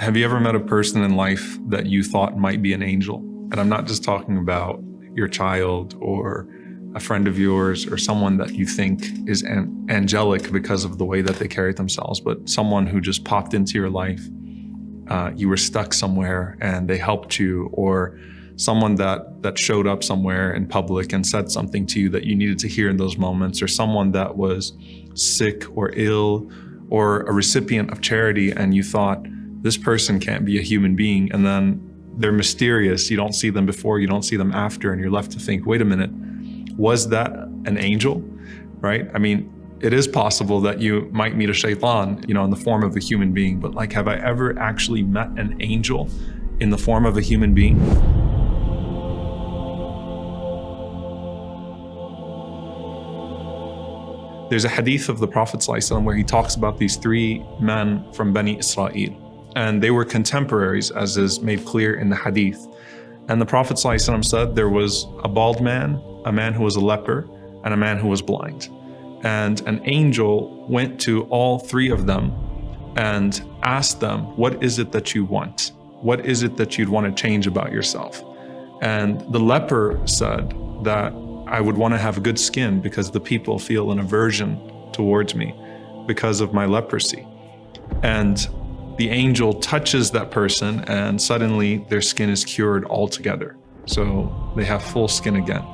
Have you ever met a person in life that you thought might be an angel? And I'm not just talking about your child or a friend of yours or someone that you think is angelic because of the way that they carry themselves, but someone who just popped into your life. You were stuck somewhere and they helped you, or someone that showed up somewhere in public and said something to you that you needed to hear in those moments, or someone that was sick or ill, or a recipient of charity and you thought, this person can't be a human being, and then they're mysterious. You don't see them before, you don't see them after, and you're left to think, wait a minute, was that an angel, right? I mean, it is possible that you might meet a shaitan, in the form of a human being, but have I ever actually met an angel in the form of a human being? There's a hadith of the Prophet ﷺ where he talks about these three men from Bani Israel. And they were contemporaries, as is made clear in the hadith. And the Prophet ﷺ said there was a bald man, a man who was a leper, and a man who was blind. And an angel went to all three of them and asked them, what is it that you want? What is it that you'd want to change about yourself? And the leper said that I would want to have good skin because the people feel an aversion towards me because of my leprosy. And the angel touches that person and suddenly their skin is cured altogether. So they have full skin again.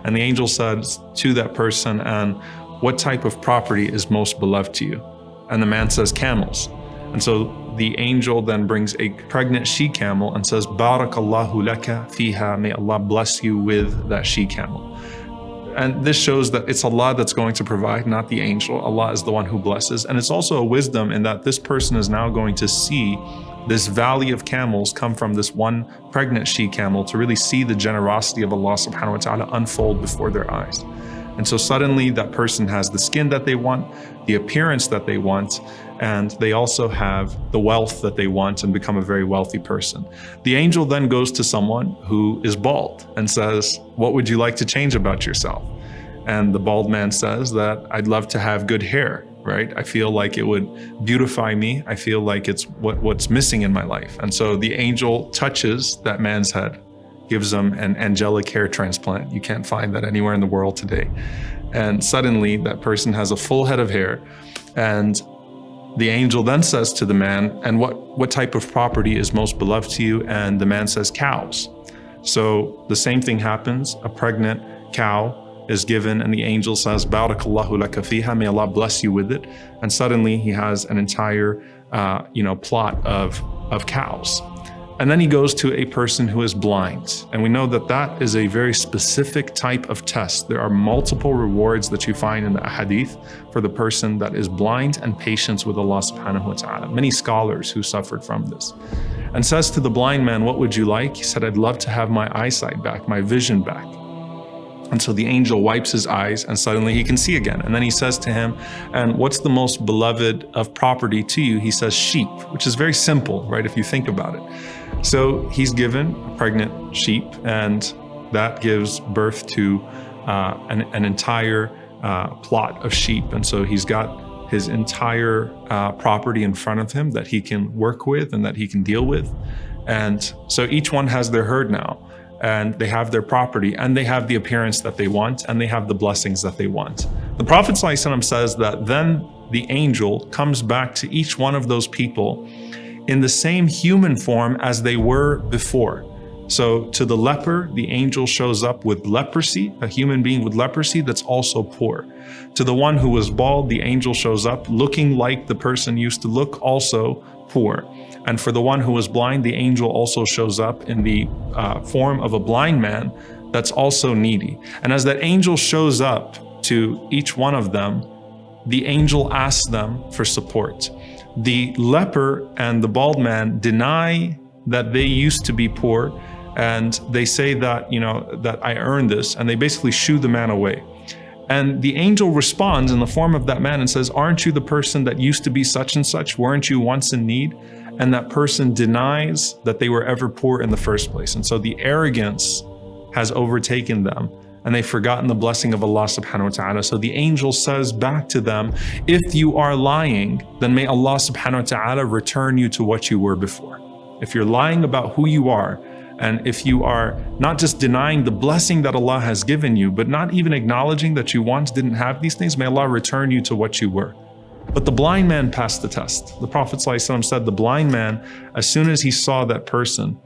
And the angel says to that person, and what type of property is most beloved to you? And the man says, camels. And so the angel then brings a pregnant she-camel and says, Barakallahu laka fiha, may Allah bless you with that she-camel. And this shows that it's Allah that's going to provide, not the angel. Allah is the one who blesses. And it's also a wisdom in that this person is now going to see this valley of camels come from this one pregnant she-camel to really see the generosity of Allah subhanahu wa ta'ala unfold before their eyes. And so suddenly that person has the skin that they want, the appearance that they want, and they also have the wealth that they want and become a very wealthy person. The angel then goes to someone who is bald and says, what would you like to change about yourself? And the bald man says that I'd love to have good hair, right? I feel like it would beautify me. I feel like it's what's missing in my life. And so the angel touches that man's head, gives him an angelic hair transplant. You can't find that anywhere in the world today. And suddenly that person has a full head of hair. And the angel then says to the man, and what type of property is most beloved to you? And the man says, cows. So the same thing happens. A pregnant cow is given and the angel says, Barakallahu laka fiha, may Allah bless you with it. And suddenly he has an entire plot of cows. And then he goes to a person who is blind. And we know that that is a very specific type of test. There are multiple rewards that you find in the hadith for the person that is blind and patient with Allah subhanahu wa ta'ala. Many scholars who suffered from this. And says to the blind man, what would you like? He said, I'd love to have my eyesight back, my vision back. And so the angel wipes his eyes and suddenly he can see again. And then he says to him, and what's the most beloved of property to you? He says sheep, which is very simple, right? If you think about it. So he's given a pregnant sheep and that gives birth to an entire plot of sheep. And so he's got his entire property in front of him that he can work with and that he can deal with. And so each one has their herd now. And they have their property and they have the appearance that they want and they have the blessings that they want. The Prophet ﷺ says that then the angel comes back to each one of those people in the same human form as they were before. So to the leper, the angel shows up with leprosy, a human being with leprosy that's also poor. To the one who was bald, the angel shows up looking like the person used to look, also poor. And for the one who was blind, the angel also shows up in the form of a blind man that's also needy. And as that angel shows up to each one of them, the angel asks them for support. The leper and the bald man deny that they used to be poor, and they say that, that I earned this, and they basically shoo the man away. And the angel responds in the form of that man and says, aren't you the person that used to be such and such? Weren't you once in need? And that person denies that they were ever poor in the first place. And so the arrogance has overtaken them. and they've forgotten the blessing of Allah subhanahu wa ta'ala. So the angel says back to them, if you are lying, then may Allah subhanahu wa ta'ala return you to what you were before. If you're lying about who you are, and if you are not just denying the blessing that Allah has given you, but not even acknowledging that you once didn't have these things, may Allah return you to what you were. But the blind man passed the test. The Prophet ﷺ said the blind man, as soon as he saw that person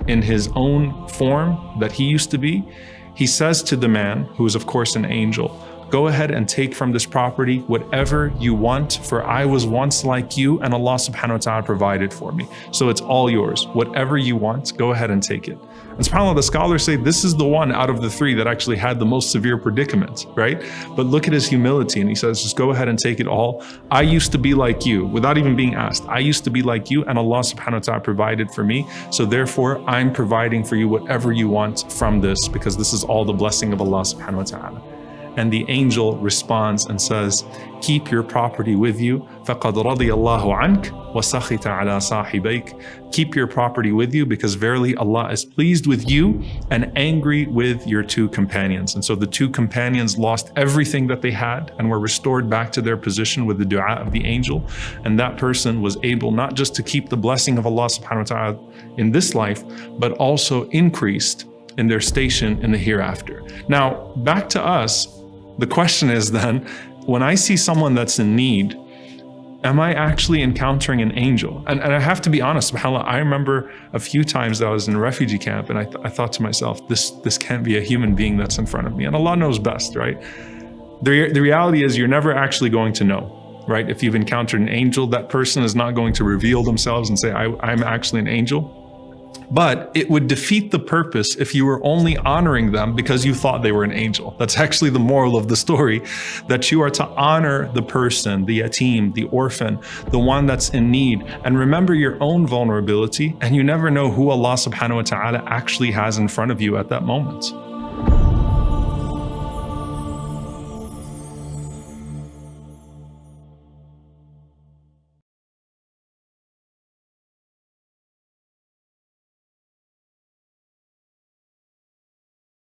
in his own form that he used to be, he says to the man, who is of course an angel, go ahead and take from this property whatever you want, for I was once like you and Allah subhanahu wa ta'ala provided for me. So it's all yours. Whatever you want, go ahead and take it. And subhanAllah, the scholars say this is the one out of the three that actually had the most severe predicament, right? But look at his humility, and he says, just go ahead and take it all. I used to be like you, without even being asked. I used to be like you and Allah subhanahu wa ta'ala provided for me. So therefore, I'm providing for you whatever you want from this, because this is all the blessing of Allah subhanahu wa ta'ala. And the angel responds and says, keep your property with you. فَقَدْ رَضِيَ اللَّهُ عَنْكَ وَسَخِطَ عَلَى صَاحِبَيْكَ. Keep your property with you, because verily Allah is pleased with you and angry with your two companions. And so the two companions lost everything that they had and were restored back to their position with the dua of the angel. And that person was able not just to keep the blessing of Allah subhanahu wa ta'ala in this life, but also increased in their station in the hereafter. Now, back to us. The question is then, when I see someone that's in need, am I actually encountering an angel? And I have to be honest, subhanAllah, I remember a few times that I was in a refugee camp, and I thought to myself, this can't be a human being that's in front of me. And Allah knows best, right? The reality is you're never actually going to know, right? If you've encountered an angel, that person is not going to reveal themselves and say, I'm actually an angel. But it would defeat the purpose if you were only honoring them because you thought they were an angel. That's actually the moral of the story, that you are to honor the person, the Yaqeen, the orphan, the one that's in need, and remember your own vulnerability, and you never know who Allah subhanahu wa ta'ala actually has in front of you at that moment.